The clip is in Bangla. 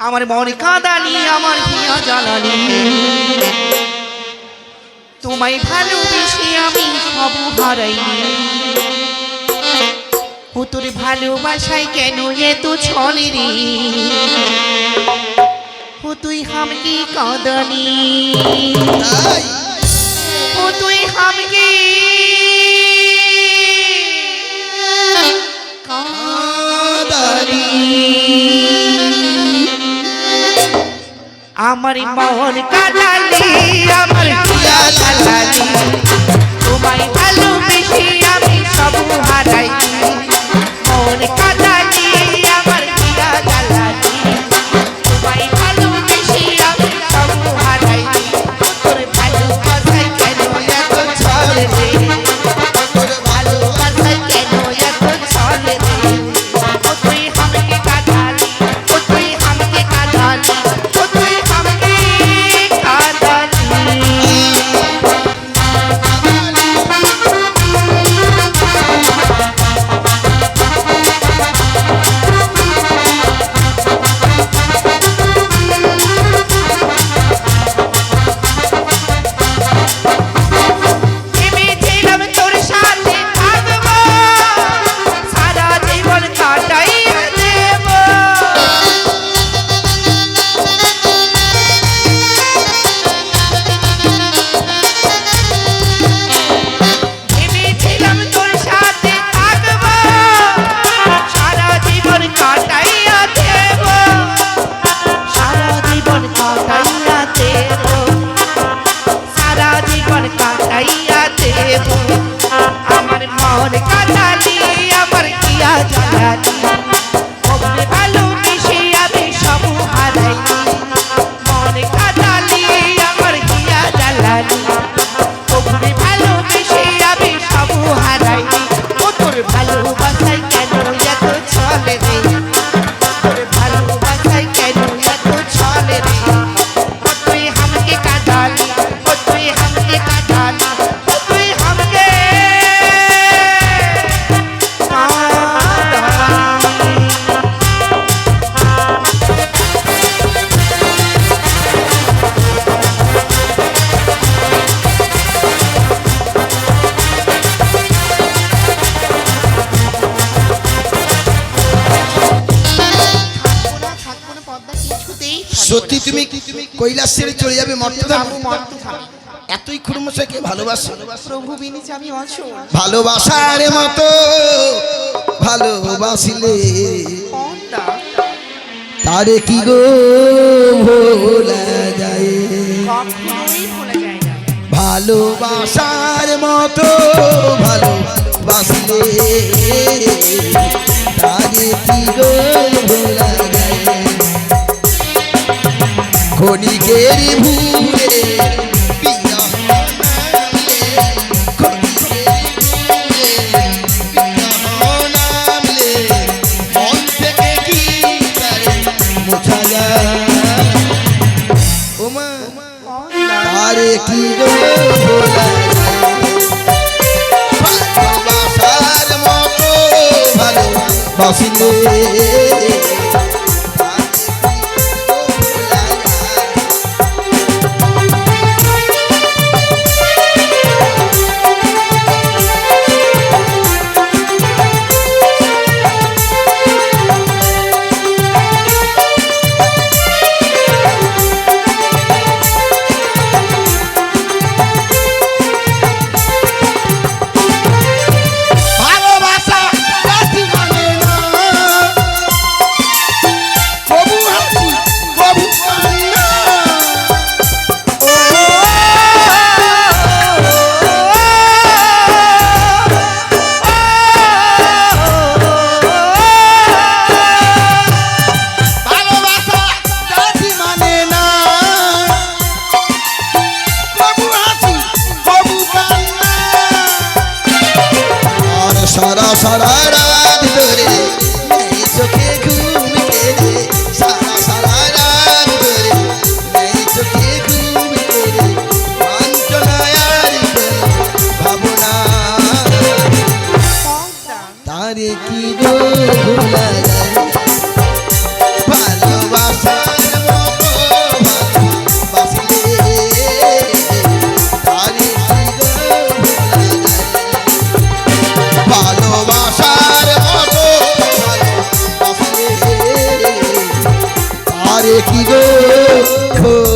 আমার মন কাঁদানি আমার হিয়া জ্বালানি তোমায় ভালোবেসে আমি সব হারাইনি ও তোর ভালোবাসায় কেন এত ছলে রে ও তুই হামকি কাঁদানি ও তুই হামকি কাঁদানি আমার মন কাঁদালি আমার হিয়া জ্বালানি তোমায় ভালোবেসে আমি সব হারাইনি মন কাঁদালি আমার হিয়া জ্বালানি তোমায় ভালোবেসে আমি সব হারাইনি তোর ভালোবাসায় কেন এত ছলে রে তোর ভালোবাসায় কেন এত ছলে রে ও তুই আমাকে কাঁদালি ও তুই আমাকে কাঁদালি ও তুই আমাকে কাঁদালি ভেবেছিলাম তোর সাথে থাকবো সারা জীবন কাটাইয়া দেব ভেবেছিলাম তোর সাথে থাকবো সারা জীবন কাটাইয়া দেব সারা জীবন কাটাইয়া দেব সারা জীবন কাটাইয়া দেব আমার মন কাঁদালি আমার হিয়া জ্বালানি ওকে ভালোবেসে আমি সব হারাইনি মন কাঁদালি আমার হিয়া জ্বালানি ওকে ভালোবেসে আমি সব হারাইনি ও তোর ভালোবাসায় কেন এত ছলে রে তোর ভালোবাসায় কেন এত ছলে রে ও তুই আমাকে কাঁদালি ও তুই আমাকে কাঁদালি ও তুই আমাকে সত্যি তুমি কৈলাস ছেড়ে চলে যাবে মর্তধাম? এতই খুরমশাইকে ভালোবাসো? প্রভু বিনিছে আমি অচল ভালোবাসার মতো ভালোবাসিলে কোনটা তারে কি গো ভোলা যায়? কখনোই ভোলা যায় না ভালোবাসার মতো ভালোবাসিলে তারে কি গো ভোলা যায়? ক্ষণিকের ভুলে বিরহ নামলে, ক্ষণিকের ভুলে বিরহ নামলে, মন থেকে কি তারে মোছা যায়? ওমা তারে কি গো ভোলা যায়? ভালোবাসার মতো ভালোবাসিলে সারা সারা রাত ধরে নেই চোখে ঘুম কেড়ে, সারা সারা রাত ধরে নেই চোখে ঘুম কেড়ে, বাঞ্ছনায় আর ভাবনা তারে কি গো ভোলা যায়? ভালোবাসা আমারে কি গো